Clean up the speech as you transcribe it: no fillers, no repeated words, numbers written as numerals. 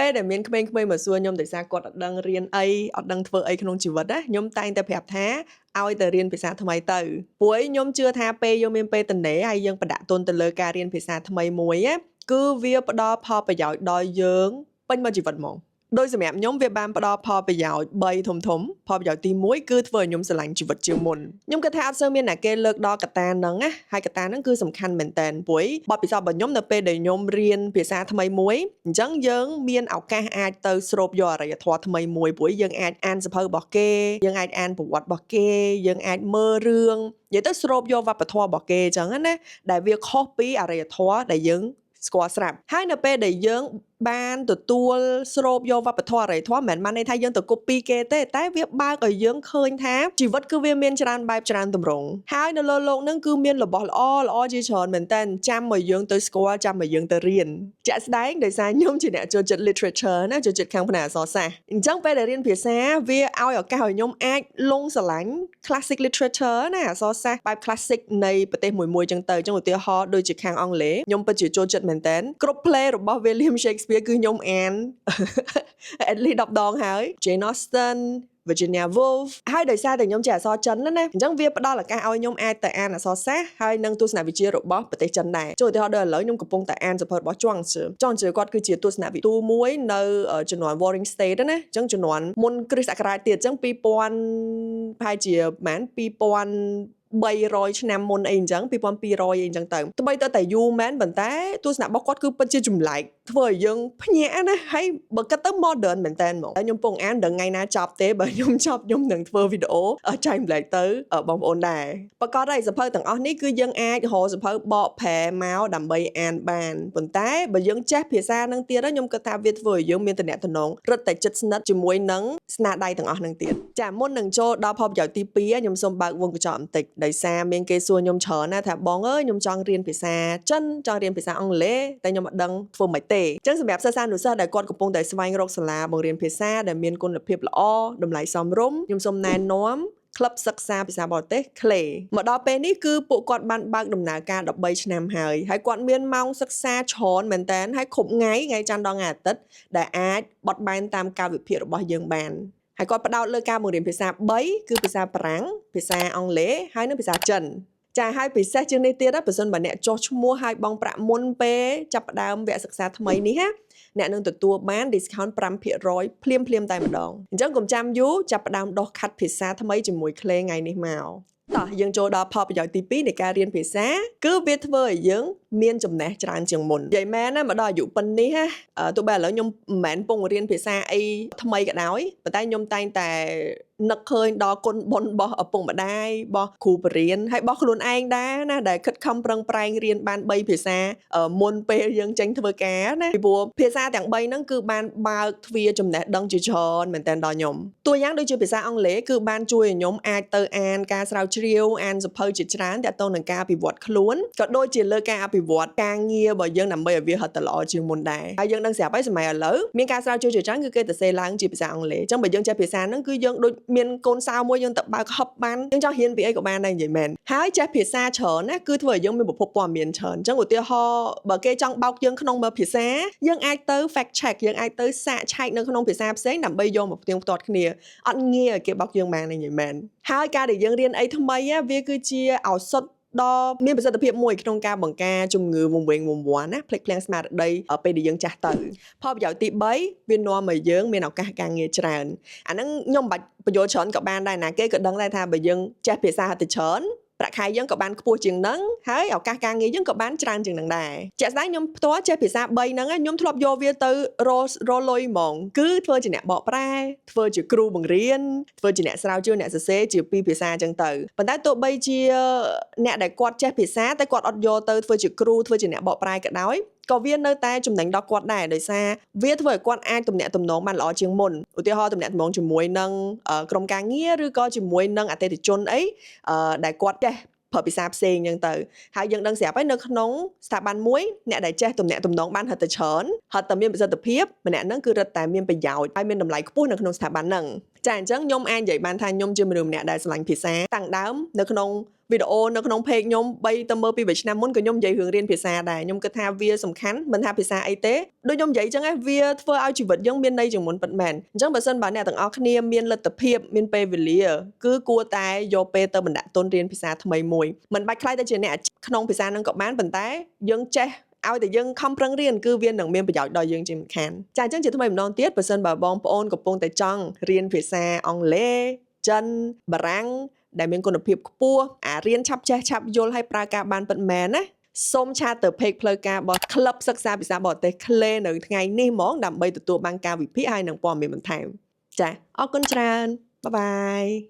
ពេលដែលមានក្មេងៗមកសួរខ្ញុំដោយសារគាត់អត់ដឹងរៀនអីអត់ដឹងធ្វើអីក្នុងជីវិតណាខ្ញុំតែងតែប្រាប់ថាឲ្យតែរៀនភាសាថ្មីទៅព្រោះខ្ញុំជឿថាពេលយើងមានពេលតនេហើយយើងបដាក់ទុនទៅលើការរៀនភាសាថ្មីមួយណាគឺវាផ្ដល់ផលប្រយោជន៍ដល់យើងពេញមួយជីវិតហ្មងដោយសម្រាប់ខ្ញុំវាបានផ្ដល់ផលប្រយោជន៍3ធំផលប្រយោជន៍ទី1គឺធ្វើឲ្យខ្ញុំស្រឡាញ់ជីវិតជាងមុនខ្ញុំគិតថាអត់សូវមានអ្នកគេលើកដល់កត្តាហ្នឹងណាហើយកត្តាហ្នឹងគឺសំខាន់មែនតើព្រោះបទពិសោធន៍របស់ខ្ញុំនៅពេលដែលខ្ញុំរៀនភាសាថ្មីមួយអញ្ចឹងយើងមានឱកាសអាចទៅស្រូបយកអរិយធម៌ថ្មីមួយព្រោះយើងអាចអានសៀវភៅរបស់គេយើងអាចអានប្រវត្តិរបស់គេយើងអាចមើលរឿងនិយាយទៅស្រូបយកវប្បធម៌របស់គេអញ្ចឹងណាដែលវាខុសពីអរិយធម៌ដែលយើងស្គាល់ស្រាប់ហើយនៅពេលដែលយើងបានទទួលស្រូបយកវប្បធម៌អរិយធម៌មិនមែនបានន័យថាយើងទៅ copy គេទេតែវាបើកឲ្យយើងឃើញថាជីវិតគឺវាមានច្រើនបែបច្រើនទម្រង់ហើយនៅលើโลกហ្នឹងគឺមានរបស់ល្អជាច្រើនមែនតើចាំឲ្យយើងទៅស្គាល់ចាំឲ្យយើងទៅរៀនជាក់ស្ដែងដោយសារខ្ញុំជាអ្នកចូលចិត្ត literature ណាចូលចិត្តខាងផ្នែកអក្សរសាស្ត្រអញ្ចឹងពេលដែលរៀនភាសាវាឲ្យឱកាសឲ្យខ្ញុំអាចលងស្រឡាញ់ classic literature ណាអក្សរសាស្ត្របែប classic នៃប្រទេសមួយៗអញ្ចឹងទៅអញ្ចឹងឧទាហរណ៍ដូចជាខាងអង់គ្លេសខ្ញុំពិតជាចូលចិត្តមែនតើគ្រប់ play របស់ William Shakespeare គឺខ្ញុំអាន at least 10 ដងហើយ Jane Austen Virginia Woolf ហើយដោយសារតែខ្ញុំជាអក្សរចិនណាអញ្ចឹងវាផ្ដល់ឱកាសឲ្យខ្ញុំអាចទៅអានអក្សរសាស្ត្រហើយនឹងទស្សនវិជ្ជារបស់ប្រទេសចិនដែរចូលឧទាហរណ៍ដល់ឥឡូវខ្ញុំកំពុងតែអានសៀវភៅរបស់ជួងជឿគាត់គឺជាទស្សនវិទូមួយនៅជំនាន់ Warring State ណាអញ្ចឹងជំនាន់មុនគ្រិស្តសករាជទៀតអញ្ចឹង2000ប្រហែលជាប្រហែល2300ឆ្នាំមុនអីអញ្ចឹង2200អីអញ្ចឹងទៅទោះបីតែយូរមែនប៉ុន្តែទស្សនៈរបស់គាត់គឺពិតជាចម្លែកធ្វើឲ្យយើងភ្ញាក់ណាហើយបើគិតទៅ modern មែនតើហ្មងតែខ្ញុំពងអានដល់ថ្ងៃណាចប់ទេបើខ្ញុំចប់ខ្ញុំនឹងធ្វើវីដេអូចែកម្លែកទៅបងប្អូនដែរប្រកាសហើយសៀវភៅទាំងអស់នេះគឺយើងអាចរកសៀវភៅបកប្រែមកដើម្បីអានបានប៉ុន្តែបើយើងចេះភាសានឹងទៀតខ្ញុំគិតថាវាធ្វើឲ្យយើងមានទំនាក់ទំនងរឹតតែជិតស្និទ្ធជាមួយនឹងស្នាដៃទាំងអស់នឹងទៀតចាមុននឹងចូលដល់ផលប្រយោជន៍ទី2ខ្ញុំសូមបើកវងកញ្ចក់បន្តិចដោយសារមានគេសួរខ្ញុំច្រើនណាថាបងអើយខ្ញុំចង់រៀនភាសាចិនចង់រៀនភាសាអង់គ្លេសតែខ្ញុំអត់ដឹងធ្វើម៉េចទេអញ្ចឹងសម្រាប់សិស្សានុសិស្សដែលគាត់កំពុងតែស្វែងរកសាលាបង្រៀនភាសាដែលមានគុណភាពល្អតម្លៃសមរម្យខ្ញុំសូមណែនាំក្លឹបសិក្សាភាសាបរទេស CLE មកដល់ពេលនេះគឺពួកគាត់បានបើកដំណើរការ13ឆ្នាំហើយគាត់មានម៉ោងសិក្សាច្រើនមែនតើហើយគ្រប់ថ្ងៃច័ន្ទដល់ថ្ងៃអាទិត្យដែលអាចបត់បែនតាមកាលវិភាគរបស់យើងបានហើយគាត់ផ្ដោតលើការបង្រៀនភាសា3គឺភាសាបារាំងភាសាអង់គ្លេសហើយនិងភាសាចិនចាហើយពិសេសជាងនេះទៀតបើសិនបើអ្នកចុះឈ្មោះហើយបង់ប្រាក់មុនពេលចាប់ផ្ដើមវគ្គសិក្សាថ្មីនេះអ្នកនឹងទទួលបាន discount 5% ភ្លាមតែម្ដងអញ្ចឹងកុំចាំយូរចាប់ផ្ដើមដោះខាត់ភាសាថ្មីជាមួយ CLE ថ្ងៃនេះមកតោះយើងចូលដល់ផលប្រយោជន៍ទី2នៃការរៀនភាសាគឺវាធ្វើឲ្យយើងមានចំណេះច្រើនជាងមុននិយាយមែនណាមកដល់អាយុប៉ុណ្នេះទោះបីឥឡូវខ្ញុំមិនមែនពងរៀនភាសាអីថ្មីក៏ដោយប៉ុន្តែខ្ញុំតែងតែនឹកឃើញដល់គុណបុណ្យរបស់ឪពុកម្ដាយរបស់គ្រូបរិញ្ញាហើយរបស់ខ្លួនឯងដែរណាដែលខិតខំប្រឹងប្រែងរៀនបាន3ភាសាមុនពេលយើងចេញធ្វើការណាពីព្រោះភាសាទាំង3ហ្នឹងគឺបានបើកទ្វារចំណេះដឹងជាច្រើនមែនតើដល់ខ្ញុំតួយ៉ាងដូចជាភាសាអង់គ្លេសគឺបានជួយឲ្យខ្ញុំអាចទៅអានការស្រាវជ្រាវអានសៀវភៅជាច្រើនទាក់ទងនឹងការអភិវឌ្ឍខ្លួនក៏ដូចជាលើការអភិវឌ្ឍការងាររបស់យើងដើម្បីឲ្យវាហិតទៅល្អជាងមុនដែរហើយយើងដឹងស្រាប់ហើយសម័យឥឡូវមានការស្រាវជ្រាវជាច្រើនគឺគេទៅសេឡើងជាភាសាអង់គ្លេសអញ្ចឹងបើយើងចេះភាសាហ្នឹងគឺយើងដូចមានកូនសៅមួយយើងទៅបើកហឹបបានយើងចង់រៀនពីអីក៏បានដែរនិយាយមែនហើយចេះភាសាច្រើនណាគឺធ្វើឲ្យយើងមានប្រភពព័ត៌មានច្រើនអញ្ចឹងឧទាហរណ៍បើគេចង់បោកយើងក្នុងមួយភាសាយើងអាចទៅ fact check យើងអាចទៅសាកឆែកនៅក្នុងភាសាផ្សេងដើម្បីយកមកផ្ទៀងផ្ទាត់គ្នាអត់ងាយឲ្យគេបោកយើងបាននិយាយមែនហើយការដែលយើងរៀនអីថ្មីវាគឺជាឱសថដ៏មានប្រសិទ្ធភាពមួយក្នុងការបង្ការជំងឺវង្វេងវង្វាន់ណាភ្លេចភ្លាំងស្មារតីពេលដែលយើងចាស់ទៅផលប្រយោជន៍ទី3វានាំឲ្យយើងមានឱកាសការងារច្រើនអាហ្នឹងខ្ញុំមិនបាច់បញ្យល់ច្រើនក៏បានដែរណាគេក៏ដឹងដែរថាបើយើងចេះភាសាទៅច្រើនប្រាក់ខែយើងក៏បានខ្ពស់ជាងហ្នឹងហើយឱកាសការងារយើងក៏បានច្រើនជាងហ្នឹងដែរជាក់ស្ដែងខ្ញុំផ្ទាល់ចេះភាសា3ហ្នឹងខ្ញុំធ្លាប់យកវាទៅរលុយហ្មងគឺធ្វើជាអ្នកបកប្រែធ្វើជាគ្រូបង្រៀនធ្វើជាអ្នកស្រាវជ្រាវអ្នកសរសេរជាពីរភាសាអញ្ចឹងទៅប៉ុន្តែទោះបីជាអ្នកដែលគាត់ចេះភាសាតែគាត់អត់យកទៅធ្វើជាគ្រូធ្វើជាអ្នកបកប្រែក៏ដោយក៏វានៅតែចំណេញដល់គាត់ដែរដោយសារវាធ្វើឲ្យគាត់អាចទំនាក់ទំនងបានល្អជាងមុនឧទាហរណ៍ទំនាក់ទំនងជាមួយនឹងក្រុមការងារឬក៏ជាមួយនឹងអតិថិជនអីដែលគាត់ចេះប្រើភាសាផ្សេងអញ្ចឹងទៅហើយយើងដឹងស្រាប់ហើយនៅក្នុងស្ថាប័នមួយអ្នកដែលចេះទំនាក់ទំនងបានហិតតែច្រើនហិតតែមានប្រសិទ្ធភាពម្នាក់ហ្នឹងគឺរឹតតែមានប្រយោជន៍ហើយមានតម្លៃខ្ពស់នៅក្នុងស្ថាប័នហ្នឹង ចាអញ្ចឹងខ្ញុំអាចនិយាយបានថាខ្ញុំជាមនុស្សម្នាក់ដែលស្រឡាញ់ភាសាតាំងដើមនៅក្នុងវីដេអូនៅក្នុង page ខ្ញុំបីទៅមើលពីឆ្នាំមុនក៏ខ្ញុំនិយាយរឿងរៀនភាសាដែរខ្ញុំគិតថាវាសំខាន់មិនថាភាសាអីទេដូចខ្ញុំនិយាយអញ្ចឹងវាធ្វើឲ្យជីវិតយើងមានន័យជាងមុនពិតមែនអញ្ចឹងបើសិនបើអ្នកទាំងអស់គ្នាមានលទ្ធភាពមានពេលវេលាគឺគួរតែយកពេលទៅបណ្ដាក់ទុនរៀនភាសាថ្មីមួយមិនបាច់ខ្លាចតែជាអ្នកក្នុងភាសានឹងក៏បានប៉ុន្តែយើងចេះឲ្យតែយើងខំប្រឹងរៀនគឺវានឹងមានប្រយោជន៍ដល់យើងជាមិនខានចាអញ្ចឹងជាថ្មីម្ដងទៀតបើសិនបើបងប្អូនកំពុងតែចង់រៀនភាសាអង់គ្លេសចិនបារាំងដែលមានគុណភាពខ្ពស់រៀនឆាប់ចេះឆាប់យល់ហើយប្រើការបានពិតមែនណាសូមឆាតទៅ page ផ្លូវការរបស់ Club សិក្សាភាសាបរទេស CLE នៅថ្ងៃនេះហ្មងដើម្បីទទួលបានការវិភាគហើយនិងព័ត៌មានបន្ថែមចាអរគុណច្រើនបាយបាយ